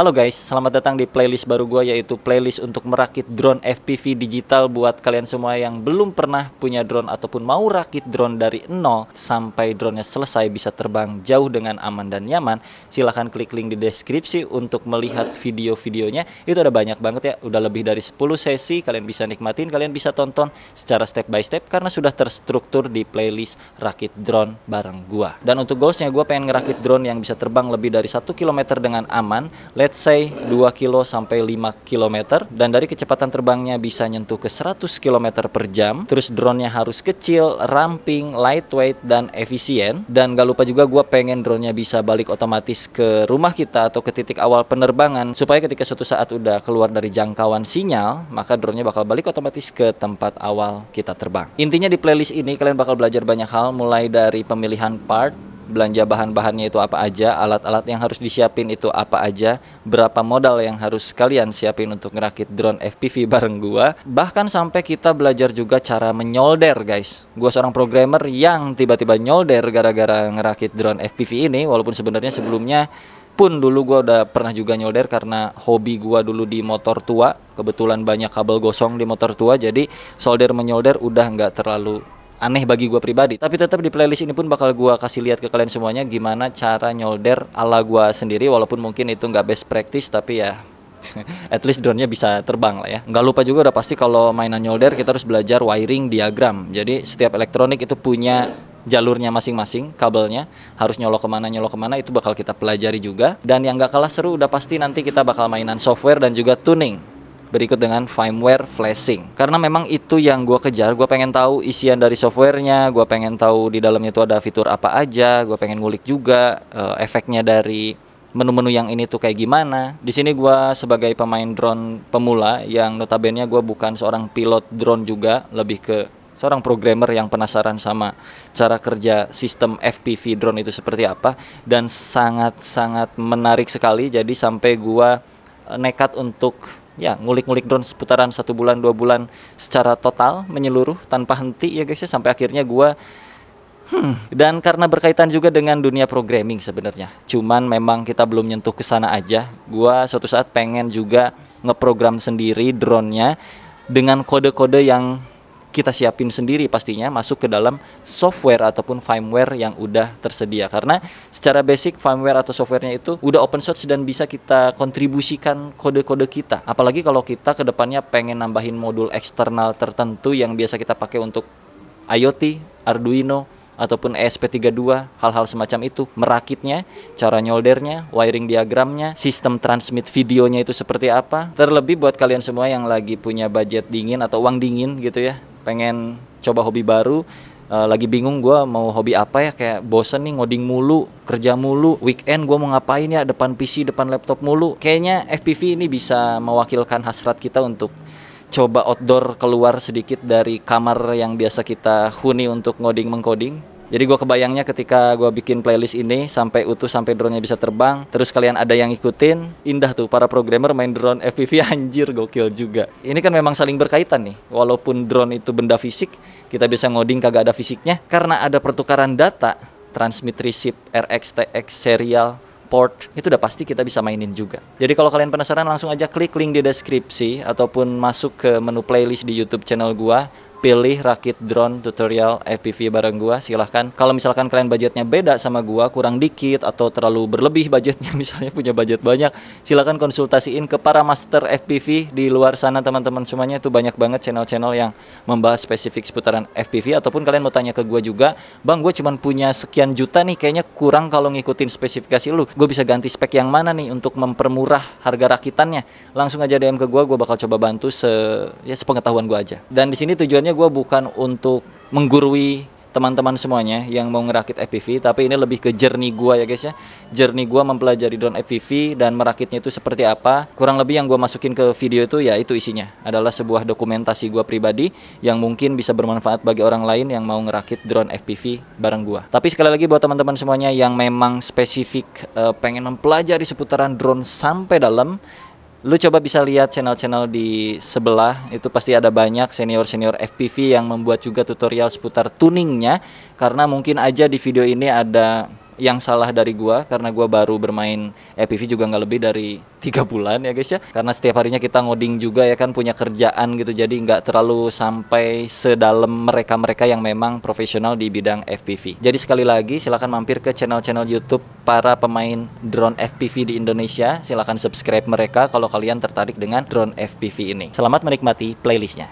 Halo guys, selamat datang di playlist baru gue, yaitu playlist untuk merakit drone FPV digital buat kalian semua yang belum pernah punya drone ataupun mau rakit drone dari nol sampai dronenya selesai bisa terbang jauh dengan aman dan nyaman. Silahkan klik link di deskripsi untuk melihat video-videonya. Itu ada banyak banget ya, udah lebih dari 10 sesi, kalian bisa nikmatin, kalian bisa tonton secara step by step karena sudah terstruktur di playlist rakit drone bareng gue. Dan untuk goalsnya, gue pengen ngerakit drone yang bisa terbang lebih dari 1 km dengan aman. Let's say 2 kilo sampai 5 km, dan dari kecepatan terbangnya bisa nyentuh ke 100 km per jam. Terus drone-nya harus kecil, ramping, lightweight, dan efisien. Dan gak lupa juga gue pengen drone-nya bisa balik otomatis ke rumah kita atau ke titik awal penerbangan, supaya ketika suatu saat udah keluar dari jangkauan sinyal, maka drone-nya bakal balik otomatis ke tempat awal kita terbang. Intinya di playlist ini kalian bakal belajar banyak hal, mulai dari pemilihan part, belanja bahan-bahannya itu apa aja, alat-alat yang harus disiapin itu apa aja, berapa modal yang harus kalian siapin untuk ngerakit drone FPV bareng gua. Bahkan sampai kita belajar juga cara menyolder guys. Gua seorang programmer yang tiba-tiba nyolder gara-gara ngerakit drone FPV ini, walaupun sebenarnya sebelumnya pun dulu gua udah pernah juga nyolder karena hobi gua dulu di motor tua. Kebetulan banyak kabel gosong di motor tua, jadi solder menyolder udah nggak terlalu aneh bagi gue pribadi. Tapi tetap di playlist ini pun bakal gue kasih lihat ke kalian semuanya gimana cara nyolder ala gue sendiri, walaupun mungkin itu nggak best practice, tapi ya at least drone-nya bisa terbang lah ya. Nggak lupa juga udah pasti kalau mainan nyolder kita harus belajar wiring diagram. Jadi setiap elektronik itu punya jalurnya masing-masing, kabelnya harus nyolok kemana, itu bakal kita pelajari juga. Dan yang nggak kalah seru udah pasti nanti kita bakal mainan software dan juga tuning, berikut dengan firmware flashing. Karena memang itu yang gue kejar. Gue pengen tahu isian dari softwarenya, gue pengen tahu di dalamnya itu ada fitur apa aja, gue pengen ngulik juga efeknya dari menu-menu yang ini tuh kayak gimana. Di sini gue sebagai pemain drone pemula yang notabene gue bukan seorang pilot drone juga, lebih ke seorang programmer yang penasaran sama cara kerja sistem FPV drone itu seperti apa, dan sangat-sangat menarik sekali. Jadi sampai gue nekat untuk ya ngulik-ngulik drone seputaran 1 bulan 2 bulan secara total menyeluruh tanpa henti ya guys ya, sampai akhirnya gua dan karena berkaitan juga dengan dunia programming sebenarnya, cuman memang kita belum nyentuh ke sana aja. Gua suatu saat pengen juga ngeprogram sendiri drone-nya dengan kode-kode yang kita siapin sendiri, pastinya masuk ke dalam software ataupun firmware yang udah tersedia. Karena secara basic firmware atau softwarenya itu udah open source dan bisa kita kontribusikan kode-kode kita. Apalagi kalau kita kedepannya pengen nambahin modul eksternal tertentu yang biasa kita pakai untuk IoT, Arduino, ataupun ESP32, hal-hal semacam itu. Merakitnya, cara nyoldernya, wiring diagramnya, sistem transmit videonya itu seperti apa. Terlebih buat kalian semua yang lagi punya budget dingin atau uang dingin gitu ya, pengen coba hobi baru, lagi bingung gue mau hobi apa ya, kayak bosen nih ngoding mulu, kerja mulu, weekend gue mau ngapain ya, depan PC, depan laptop mulu. Kayaknya FPV ini bisa mewakilkan hasrat kita untuk coba outdoor, keluar sedikit dari kamar yang biasa kita huni untuk ngoding-mengkoding. Jadi gue kebayangnya ketika gue bikin playlist ini sampai utuh, sampai drone-nya bisa terbang, terus kalian ada yang ngikutin, indah tuh para programmer main drone FPV, anjir gokil juga. Ini kan memang saling berkaitan nih, walaupun drone itu benda fisik, kita bisa ngoding kagak ada fisiknya, karena ada pertukaran data, transmit receive, RX, TX, serial, port, itu udah pasti kita bisa mainin juga. Jadi kalau kalian penasaran langsung aja klik link di deskripsi ataupun masuk ke menu playlist di YouTube channel gua, pilih rakit drone tutorial FPV bareng gua, silahkan. Kalau misalkan kalian budgetnya beda sama gua, kurang dikit atau terlalu berlebih budgetnya, misalnya punya budget banyak, silahkan konsultasiin ke para master FPV di luar sana teman-teman semuanya. Itu banyak banget channel-channel yang membahas spesifik seputaran FPV. Ataupun kalian mau tanya ke gua juga, bang gue cuman punya sekian juta nih, kayaknya kurang kalau ngikutin spesifikasi lu, gue bisa ganti spek yang mana nih untuk mempermurah harga rakitannya, langsung aja DM ke gua bakal coba bantu sepengetahuan gua aja. Dan di sini tujuannya gue bukan untuk menggurui teman-teman semuanya yang mau ngerakit FPV, tapi ini lebih ke journey gue ya guys ya. Journey gue mempelajari drone FPV dan merakitnya itu seperti apa. Kurang lebih yang gue masukin ke video itu ya itu isinya adalah sebuah dokumentasi gue pribadi yang mungkin bisa bermanfaat bagi orang lain yang mau ngerakit drone FPV bareng gue. Tapi sekali lagi buat teman-teman semuanya yang memang spesifik pengen mempelajari seputaran drone sampai dalam, lu coba bisa lihat channel-channel di sebelah, itu pasti ada banyak senior-senior FPV yang membuat juga tutorial seputar tuningnya. Karena mungkin aja di video ini ada yang salah dari gua karena gua baru bermain FPV juga nggak lebih dari 3 bulan ya guys ya. Karena setiap harinya kita ngoding juga ya kan, punya kerjaan gitu, jadi nggak terlalu sampai sedalam mereka-mereka yang memang profesional di bidang FPV. Jadi sekali lagi silahkan mampir ke channel-channel YouTube para pemain drone FPV di Indonesia. Silahkan subscribe mereka kalau kalian tertarik dengan drone FPV ini. Selamat menikmati playlistnya.